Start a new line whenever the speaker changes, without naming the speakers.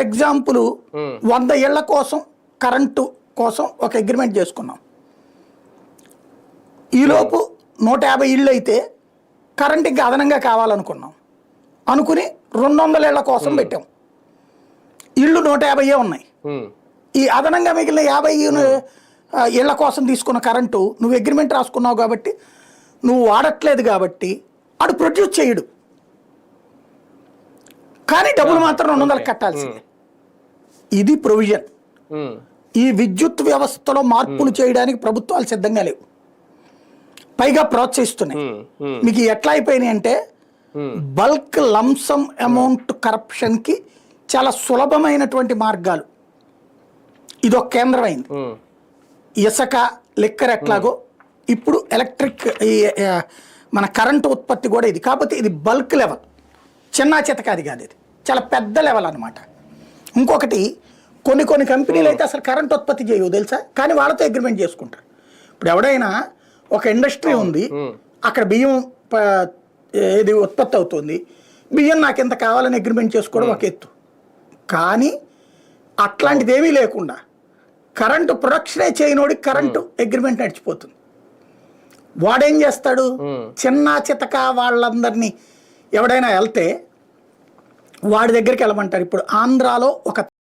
Example 100 ఇళ్ల కోసం current కోసం ఒక అగ్రిమెంట్ చేసుకున్నాం. ఈలోపు 150 ఇళ్ళు అయితే కరెంట్ ఇంకా అదనంగా కావాలనుకున్నాం. అనుకుని 200 ఇళ్ల కోసం పెట్టాం. ఇళ్ళు 150 ఉన్నాయి. ఈ అదనంగా మిగిలిన 50 ఇళ్ల కోసం తీసుకున్న కరెంటు నువ్వు అగ్రిమెంట్ రాసుకున్నావు కాబట్టి నువ్వు వాడట్లేదు కాబట్టి అడు ప్రొడ్యూస్ చేయడు, కానీ డబ్బులు మాత్రం 200 కట్టాల్సిందే. ఇది ప్రొవిజన్. ఈ విద్యుత్ వ్యవస్థలో మార్పులు చేయడానికి ప్రభుత్వాలు సిద్ధంగా లేవు, పైగా ప్రోత్సహిస్తున్నాయి. మీకు ఎట్లా అయిపోయినాయి అంటే బల్క్ లంసమ్ అమౌంట్ కరప్షన్కి చాలా సులభమైనటువంటి మార్గాలు. ఇది ఒక కేంద్రమైంది. ఇసుక లిక్కర్ ఎట్లాగో ఇప్పుడు ఎలక్ట్రిక్ మన కరెంటు ఉత్పత్తి కూడా ఇది. కాకపోతే ఇది బల్క్ లెవెల్, చిన్న చితకాది కాదు, ఇది చాలా పెద్ద లెవెల్ అనమాట. ఇంకొకటి కొన్ని కంపెనీలు అయితే అసలు కరెంట్ ఉత్పత్తి చేయవు తెలుసా, కానీ వాళ్ళతో అగ్రిమెంట్ చేసుకుంటారు. ఇప్పుడు ఎవడైనా ఒక ఇండస్ట్రీ ఉంది, అక్కడ బియ్యం ఏది ఉత్పత్తి అవుతుంది, బియ్యం నాకు ఎంత కావాలని అగ్రిమెంట్ చేసుకోవడం ఒక ఎత్తు. కానీ అట్లాంటిది ఏమీ లేకుండా కరెంటు ప్రొడక్షనే చేయనోడికి కరెంటు అగ్రిమెంట్ నడిచిపోతుంది. వాడేం చేస్తాడు, చిన్న చితక వాళ్ళందరినీ ఎవడైనా వెళ్తే వాడి దగ్గరికి వెళ్ళమంటారు. ఇప్పుడు ఆంధ్రాలో ఒక